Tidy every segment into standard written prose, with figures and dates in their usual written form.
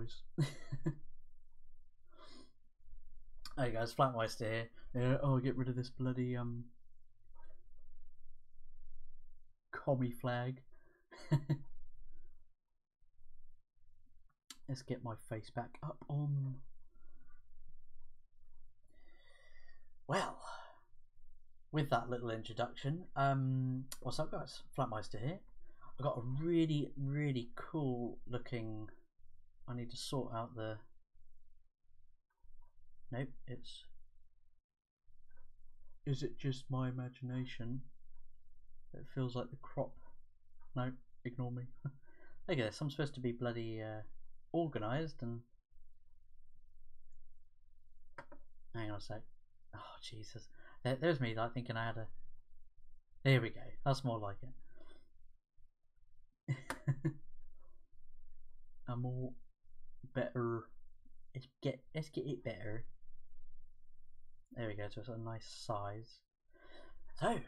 boys. Hey guys, Flatmeister here. Oh, get rid of this bloody commie flag. Let's get my face back up on. Well, with that little introduction, what's up guys? Flatmeister here. I've got a really cool looking. I need to sort out the. Nope, it's. Is it just my imagination? It feels like the crop. No, ignore me. Look at this. I'm supposed to be bloody organised and. Hang on a sec. Oh Jesus! There's me like thinking I had a. There we go. That's more like it. I'm all better. Let's get it better. There we go, so it's a nice size. So,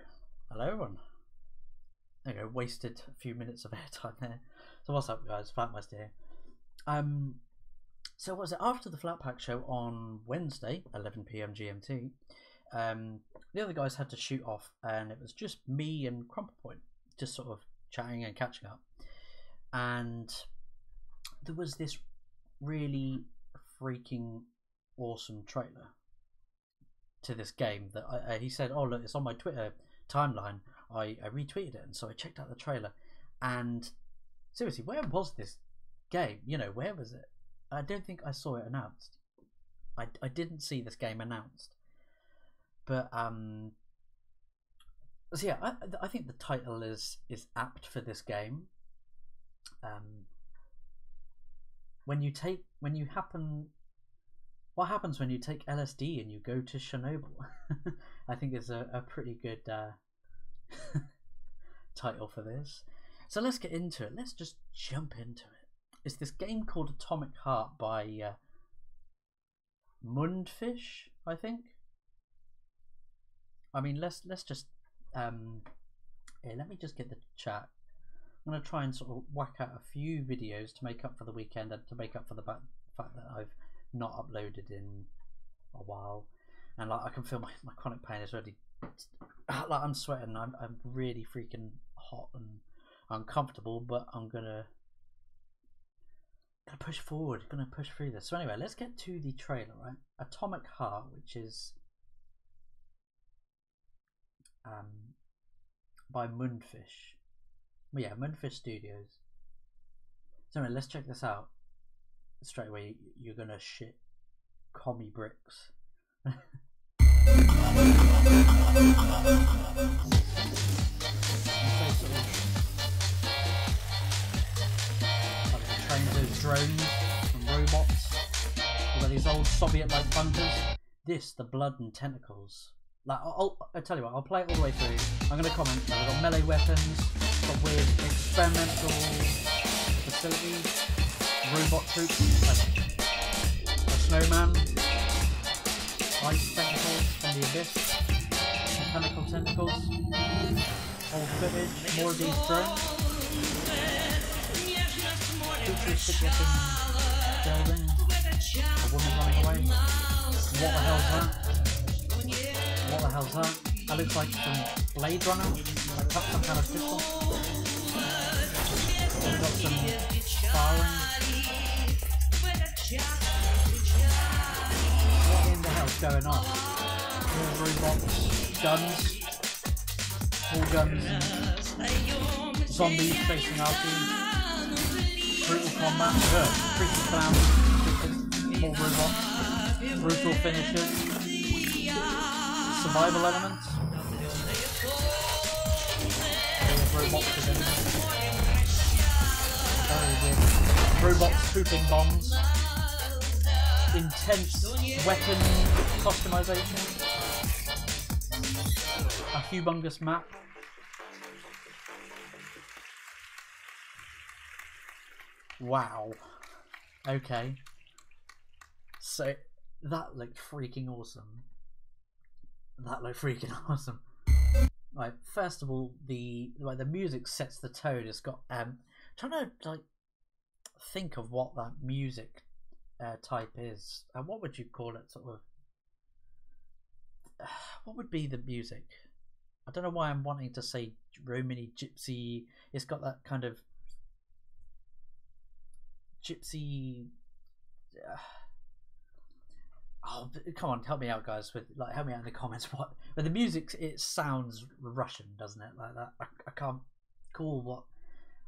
hello everyone. There you go, wasted a few minutes of airtime there. So what's up guys, Flatmeister here. So what was it, after the Flatpack show on Wednesday, 11 PM GMT, the other guys had to shoot off and it was just me and Crumple Point, just sort of chatting and catching up. And there was this really freaking awesome trailer to this game that he said, oh look, it's on my Twitter timeline. I retweeted it, and so I checked out the trailer, and seriously, where was this game? You know, where was it? I don't think I saw it announced. I didn't see this game announced, but so yeah, I think the title is apt for this game. What happens when you take LSD and you go to Chernobyl? I think is a pretty good title for this. So let's get into it. Let's just jump into it. It's this game called Atomic Heart by Mundfish, I think. I mean, let's just here, let me just get the chat. I'm gonna try and sort of whack out a few videos to make up for the weekend and to make up for the fact that I've not uploaded in a while, and like I can feel my chronic pain is already like I'm sweating. I'm really freaking hot and uncomfortable, but I'm gonna push forward, gonna push through this. So anyway, let's get to the trailer, right? Atomic Heart, which is by Mundfish. Well, yeah, Mundfish Studios. So anyway, let's check this out. Straight away, you're gonna shit commie bricks. Like the trains of drones and robots. We've got these old Soviet-like bunkers. This, the blood and tentacles. Like I'll tell you what, I'll play it all the way through. I'm gonna comment. We've got melee weapons, got weird experimental facilities. Robot troops, like a snowman, ice tentacles from the abyss, mechanical tentacles, old footage, more of these drones, futuristic looking building, a woman running away. What the hell's that? What the hell's that? That looks like some Blade Runner, like some kind of pistol. We've got some firing. What in the hell's going on? More robots, guns, all guns, zombies chasing our team, brutal combat, creepy clowns, more robots, brutal finishes, survival elements, robots again, very weird, robots pooping bombs. Intense weapon customization, a humongous map. Wow. Okay. So that looked freaking awesome. Right. First of all, the music sets the tone. It's got trying to like think of what that music type is. What would you call it? Sort of. What would be the music? I don't know why I'm wanting to say Romany gypsy. It's got that kind of gypsy. Oh, come on, help me out, guys. With help me out in the comments. But the music, it sounds Russian, doesn't it? Like that. I can't call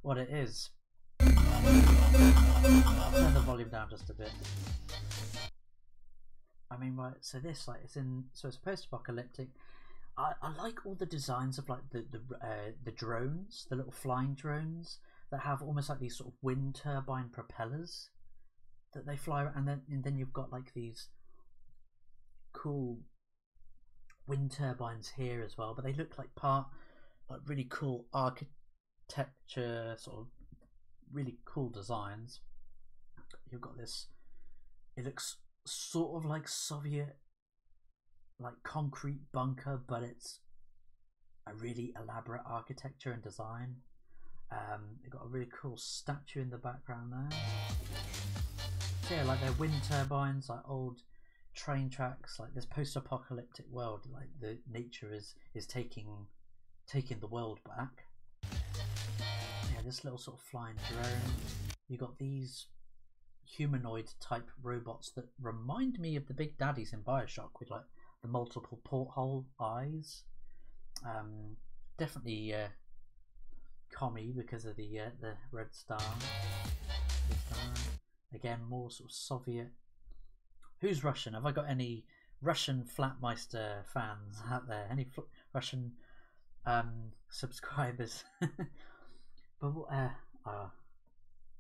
what it is. I'll turn the volume down just a bit. I mean, right. So this, it's post-apocalyptic. I like all the designs of like the drones, the little flying drones that have almost like these sort of wind turbine propellers that they fly around, and then you've got like these cool wind turbines here as well, but they look like really cool architecture, sort of really cool designs. You've got this, it looks sort of like Soviet like concrete bunker, but it's a really elaborate architecture and design. They've got a really cool statue in the background there. So yeah, like they're wind turbines, like old train tracks, like this post-apocalyptic world, like the nature is taking the world back. Yeah, this little sort of flying drone. You got these humanoid type robots that remind me of the big daddies in Bioshock with like the multiple porthole eyes. Definitely commie because of the red star. Again, more sort of Soviet. Who's Russian? Have I got any Russian Flatmeister fans out there? Any Russian subscribers? But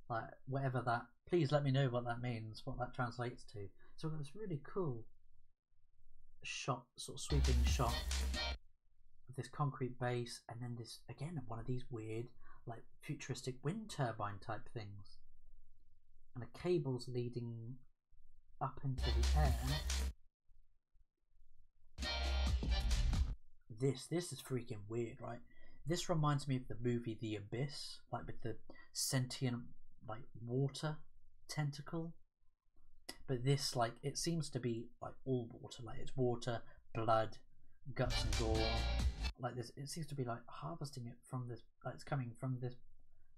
like whatever that, please let me know what that means, what that translates to. So we've got this really cool shot, sort of sweeping shot of this concrete base, and then this again one of these weird like futuristic wind turbine type things, and the cables leading up into the air. This is freaking weird, right? This reminds me of the movie The Abyss, like with the sentient like water tentacle. But this, like, it seems to be like all water, like it's water, blood, guts and gore. Like this, it seems to be like harvesting it from this, like it's coming from this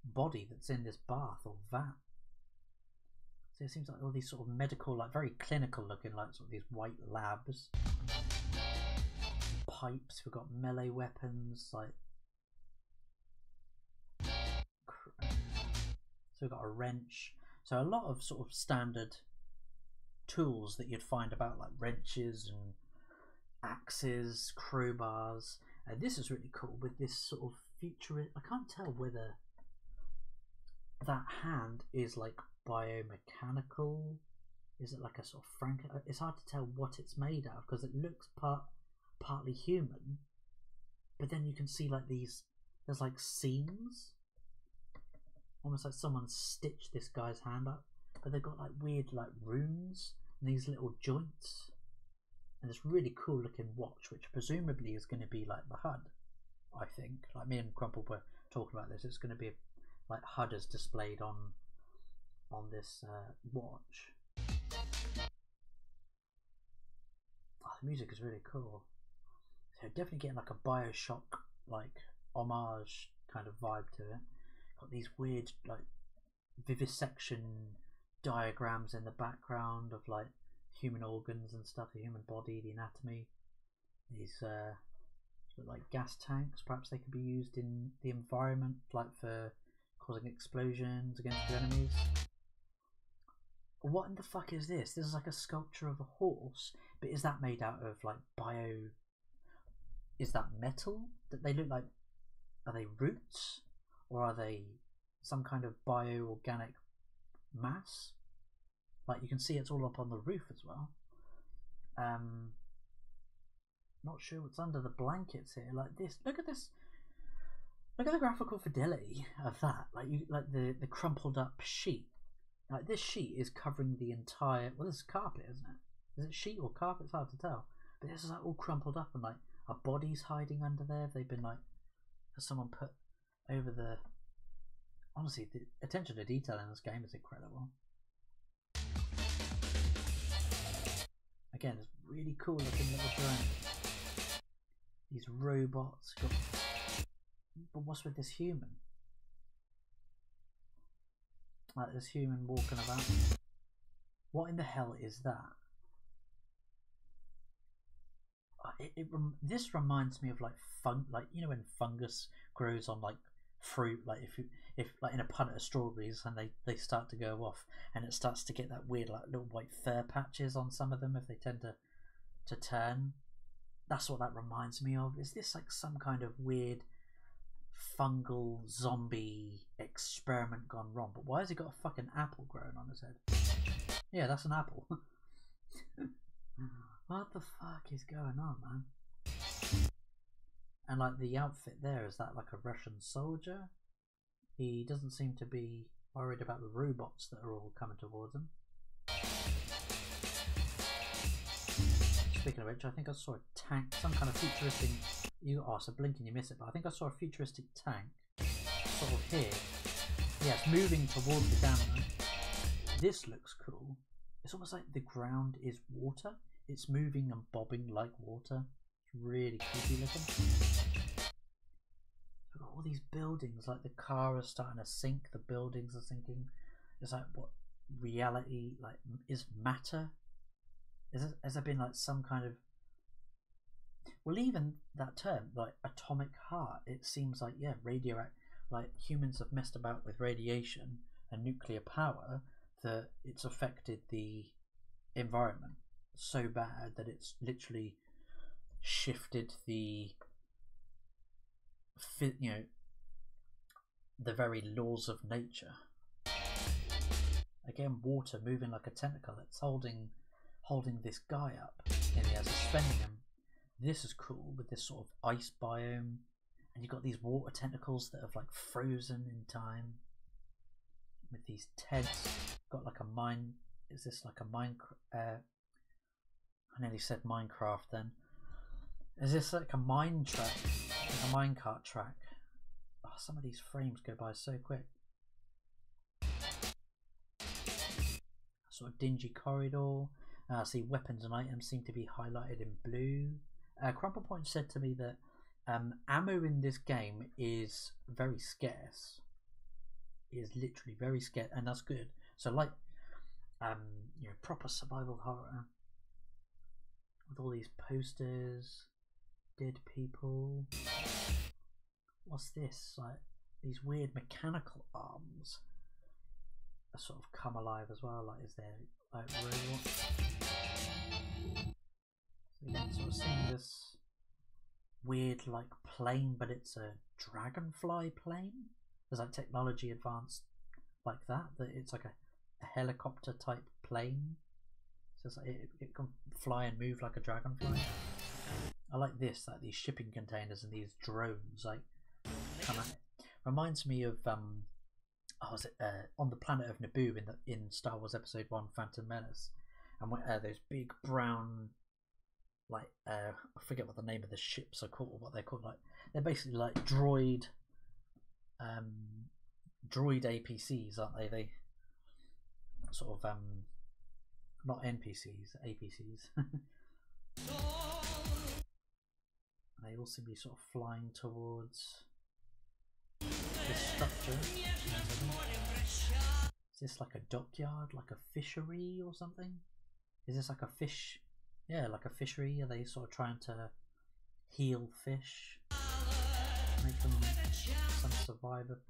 body that's in this bath or vat. So it seems like all these sort of medical, like very clinical looking, like sort of these white labs. Pipes, we've got melee weapons, like so we've got a wrench. So a lot of sort of standard tools that you'd find about, like wrenches and axes, crowbars. This is really cool with this sort of futurist. I can't tell whether that hand is like biomechanical. Is it like a sort of frank? It's hard to tell what it's made out of because it looks partly human, but then you can see like these. There's like seams, almost like someone stitched this guy's hand up, but they've got like weird like runes and these little joints, and this really cool looking watch, which presumably is going to be like the HUD. I think, like me and Crumple were talking about this, it's going to be like HUD is displayed on this watch. Oh, the music is really cool. So definitely getting like a Bioshock like homage kind of vibe to it. Got these weird like vivisection diagrams in the background of like human organs and stuff, the human body, the anatomy. These like gas tanks, perhaps they could be used in the environment, like for causing explosions against the enemies. What in the fuck is this? This is like a sculpture of a horse, but is that made out of like bio? Is that metal? That they look like? Are they roots, or are they some kind of bio-organic mass? Like you can see it's all up on the roof as well. Not sure what's under the blankets here. Like this, look at this. Look at the graphical fidelity of that. Like the crumpled up sheet. Like this sheet is covering the entire. Well, this is carpet, isn't it? Is it sheet or carpet? It's hard to tell. But this is like all crumpled up, and like a body's hiding under there. They've been like, has someone put over the. Honestly, the attention to detail in this game is incredible. Again, it's really cool looking little drone. These robots. But what's with this human? Like this human walking about. What in the hell is that? This reminds me of like like you know when fungus grows on like fruit, like if like in a punnet of strawberries and they start to go off and it starts to get that weird like little white fur patches on some of them if they tend to turn. That's what that reminds me of. Is this like some kind of weird fungal zombie experiment gone wrong? But why has he got a fucking apple growing on his head? Yeah, that's an apple. What the fuck is going on, man? And like the outfit there, is that like a Russian soldier? He doesn't seem to be worried about the robots that are all coming towards him. Speaking of which, I think I saw a tank, some kind of futuristic. So blink and you miss it, but I think I saw a futuristic tank sort of here. Yeah, it's moving towards the camera. This looks cool. It's almost like the ground is water. It's moving and bobbing like water. It's really creepy looking. Look at all these buildings, like the car is starting to sink, the buildings are sinking. It's like, what reality like is matter? Has there been like some kind of, well, even that term like atomic heart, it seems like, yeah, like humans have messed about with radiation and nuclear power that it's affected the environment so bad that it's literally shifted the the very laws of nature. Again, water moving like a tentacle. It's holding this guy up in the air, suspending him. This is cool with this sort of ice biome, and you've got these water tentacles that have like frozen in time. With these Teds, got like a mine. Is this like a Minecraft? I nearly said Minecraft then. Is this like a mine track? Like a minecart track? Oh, some of these frames go by so quick. Sort of dingy corridor. I see weapons and items seem to be highlighted in blue. Crumple Point said to me that ammo in this game is very scarce. It is literally very scarce, and that's good. So like, proper survival horror with all these posters, dead people. What's this? Like these weird mechanical arms are sort of come alive as well. Like, is there like robots? So again, sort of seeing this weird like plane, but it's a dragonfly plane. There's like technology advanced like that it's like a helicopter type plane. So it's like it can fly and move like a dragonfly. I like this, like these shipping containers and these drones like come at it. Reminds me of was it on the planet of Naboo in Star Wars Episode 1 Phantom Menace, and those big brown like I forget what the name of the ships are called, what they're called, like they're basically like droid APCs, aren't they? They sort of not NPCs, APCs. They all seem to be sort of flying towards this structure. Is this like a dockyard, like a fishery or something? Is this like a fish? Yeah, like a fishery. Are they sort of trying to heal fish, make them some survivor?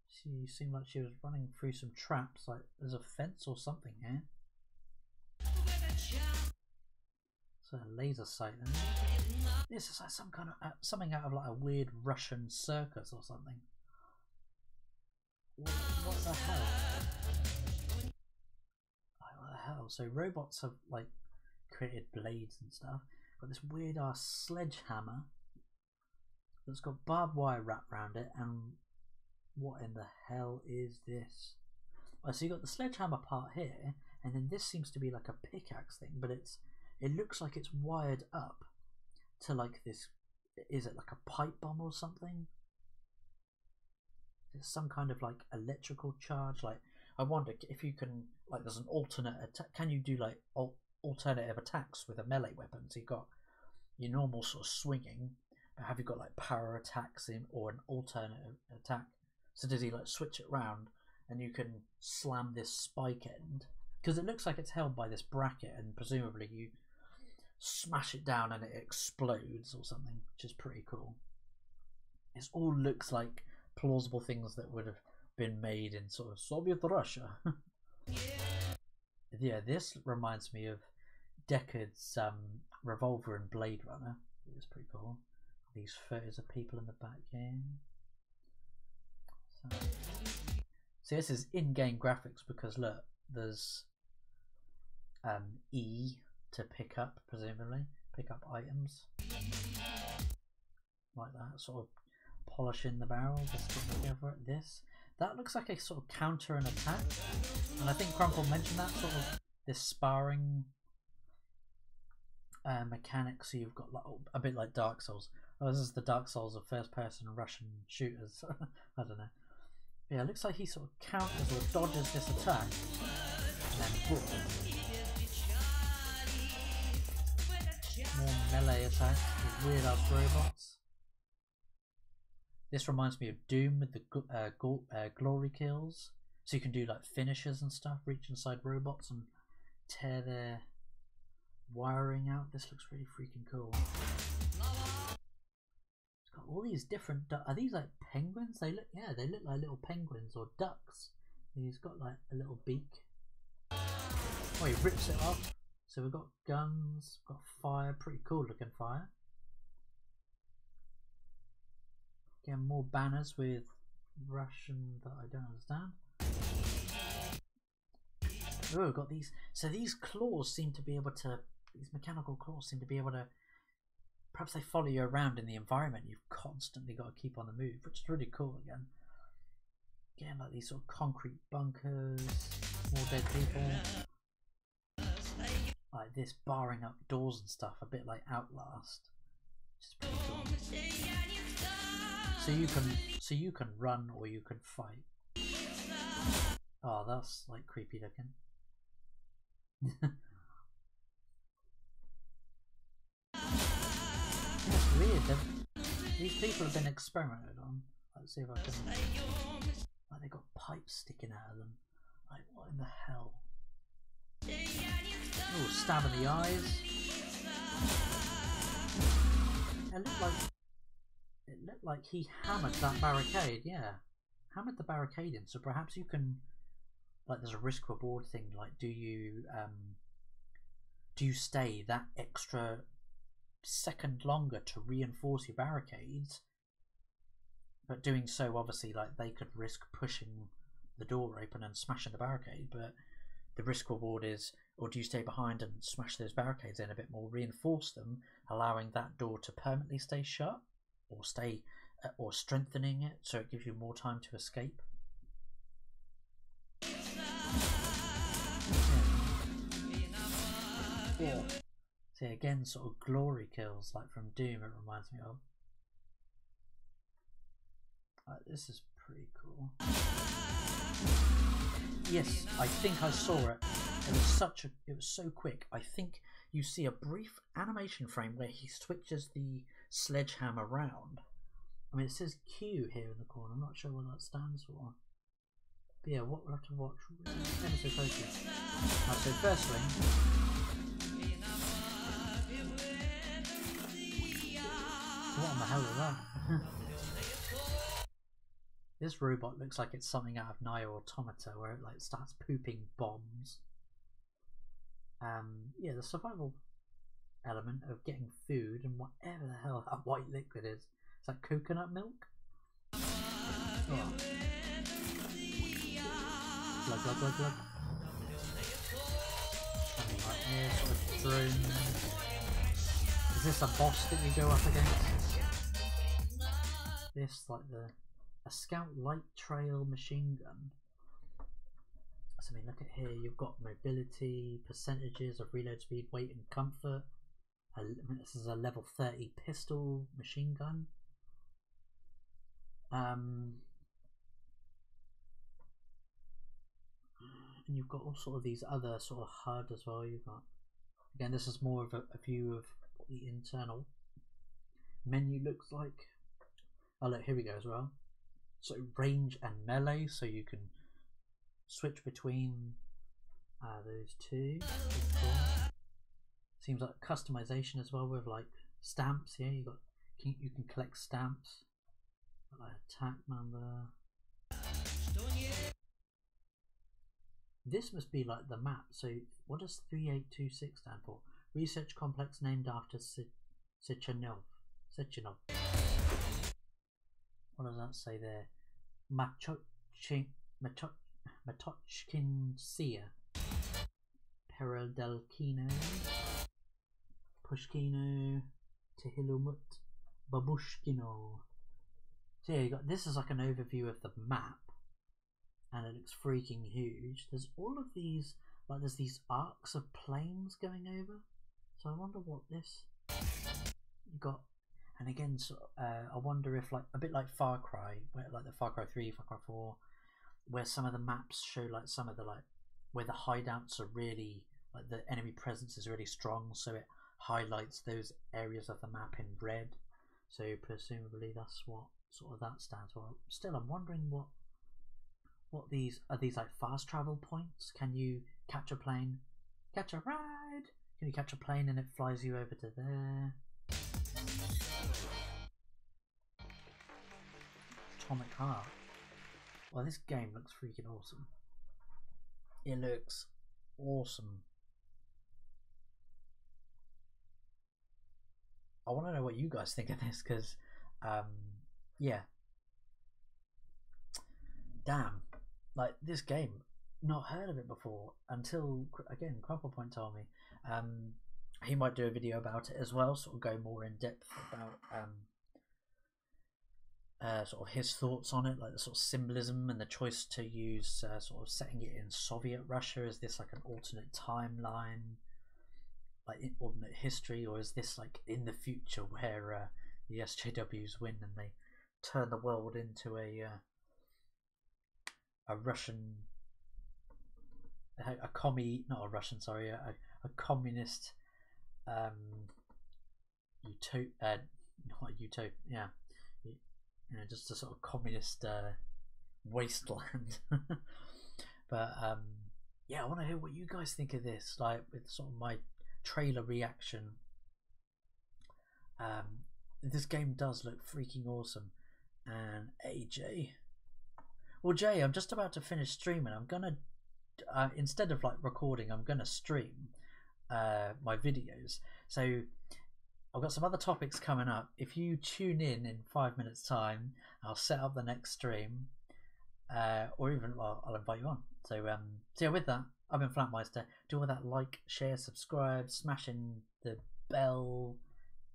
She seemed like she was running through some traps. Like there's a fence or something here. So a laser sight. This is like some kind of something out of like a weird Russian circus or something. What the hell? Like, what the hell? So robots have like created blades and stuff. Got this weird ass sledgehammer that's got barbed wire wrapped around it, and what in the hell is this? Oh, so you got the sledgehammer part here, and then this seems to be like a pickaxe thing, but it looks like it's wired up to like this. Is it like a pipe bomb or something? There's some kind of like electrical charge. Like I wonder if you can, like, there's an alternate attack. Can you do like alternative attacks with a melee weapon. So you've got your normal sort of swinging, but have you got like power attacks in or an alternative attack? So does he like switch it around and you can slam this spike end? Because it looks like it's held by this bracket and presumably you smash it down and it explodes or something, which is pretty cool. It all looks like plausible things that would have been made in sort of Soviet Russia. Yeah, this reminds me of Deckard's Revolver and Blade Runner. It's pretty cool. These photos of people in the back here. So this is in-game graphics because look, there's E to pick up, presumably pick up items like that, sort of polishing the barrel. This that looks like a sort of counter and attack, and I think Crumple mentioned that sort of this sparring mechanic. So you've got like, a bit like Dark Souls. Oh, this is the Dark Souls of first-person Russian shooters. I don't know. Yeah, it looks like he sort of counters or dodges this attack, and then boom. More melee attacks with weird ass robots. This reminds me of Doom with the glory kills. So you can do like finishes and stuff, reach inside robots and tear their wiring out. This looks really freaking cool. It's got all these different. Are these like penguins? They look, yeah, they look like little penguins or ducks. He's got like a little beak. Oh, he rips it off. So we've got guns, got fire, pretty cool looking fire. Again, more banners with Russian that I don't understand. Oh, we've got these. So these claws seem to be able to, these mechanical claws seem to be able to, perhaps they follow you around in the environment. You've constantly got to keep on the move, which is really cool again. Again, like these sort of concrete bunkers, more dead people. Like this barring up doors and stuff, a bit like Outlast. Which is pretty cool. So you can run or you can fight. Oh, that's like creepy looking. That's weird. These people have been experimented on. Let's see if I can. Like they got pipes sticking out of them. Like what in the hell? Oh, stab in the eyes. It looked like he hammered that barricade. Yeah, hammered the barricade in. So perhaps you can, like, there's a risk reward thing. Like, do you stay that extra second longer to reinforce your barricades? But doing so, obviously, like they could risk pushing the door open and smashing the barricade. But the risk reward is, or do you stay behind and smash those barricades in a bit more, reinforce them, allowing that door to permanently stay shut, or stay, or strengthening it so it gives you more time to escape? Yeah. See, again, sort of glory kills like from Doom. It reminds me of. This is pretty cool. Yes, I think I saw it. It was so quick. I think you see a brief animation frame where he switches the sledgehammer around. I mean, it says Q here in the corner. I'm not sure what that stands for. But yeah, what we'll have to watch ever so closely. Right, so firstly, what in the hell is that? This robot looks like it's something out of Nier Automata, where it like starts pooping bombs. Yeah, the survival element of getting food and whatever the hell that white liquid is. Is that coconut milk? Oh. Glug glug glug glug. Something right here, sort of drone. Is this a boss that you go up against? This like a scout light trail machine gun. So I mean, look at here, you've got mobility, percentages of reload speed, weight and comfort. This is a level 30 pistol machine gun. And you've got all sort of these other sort of HUD as well. You've got Again, this is more of a view of what the internal menu looks like. Oh look, here we go as well. So range and melee, so you can switch between those two. Cool. Seems like customization as well with like stamps. Yeah, you can collect stamps. Got like attack number. This must be like the map. So what does 3826 stand for? Research complex named after Sechenov. What does that say there? Matochkin Sia. Peredelkino. Pushkino. Tehilumut. Babushkino. So yeah, you got, this is like an overview of the map. And it looks freaking huge. There's all of these, like there's these arcs of planes going over. So I wonder what this you got. And again, so, I wonder if like a bit like Far Cry, where like the Far Cry 3, Far Cry 4, where some of the maps show like some of the like where the hideouts are really like the enemy presence is really strong, so it highlights those areas of the map in red. So presumably that's what sort of that stands for. Still, I'm wondering what these are. These like fast travel points? Can you catch a plane? Catch a ride? Can you catch a plane and it flies you over to there? Atomic Heart. Well, this game looks freaking awesome. It looks awesome. I want to know what you guys think of this, because yeah, damn, like this game, not heard of it before until again Crumple Point told me. He might do a video about it as well, sort of go more in depth about sort of his thoughts on it, like the sort of symbolism and the choice to use sort of setting it in Soviet Russia. Is this like an alternate timeline, like in alternate history, or is this like in the future where the SJWs win and they turn the world into a Russian, a communist just a sort of communist wasteland. But yeah, I want to hear what you guys think of this, like with sort of my trailer reaction. This game does look freaking awesome. And AJ, well Jay, I'm just about to finish streaming. I'm gonna instead of like recording, I'm gonna stream my videos. So I've got some other topics coming up. If you tune in 5 minutes time, I'll set up the next stream, or even I'll invite you on. So yeah, with that, I've been Flatmeister. Do all that, like, share, subscribe, smashing the bell,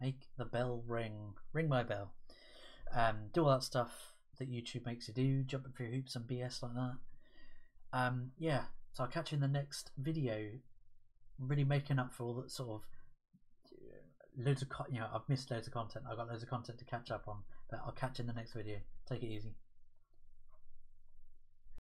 make the bell ring my bell, do all that stuff that YouTube makes you do, jumping through hoops and BS like that. Yeah, so I'll catch you in the next video. I'm really making up for all that sort of loads of I've missed loads of content. I've got loads of content to catch up on, but I'll catch you in the next video. Take it easy.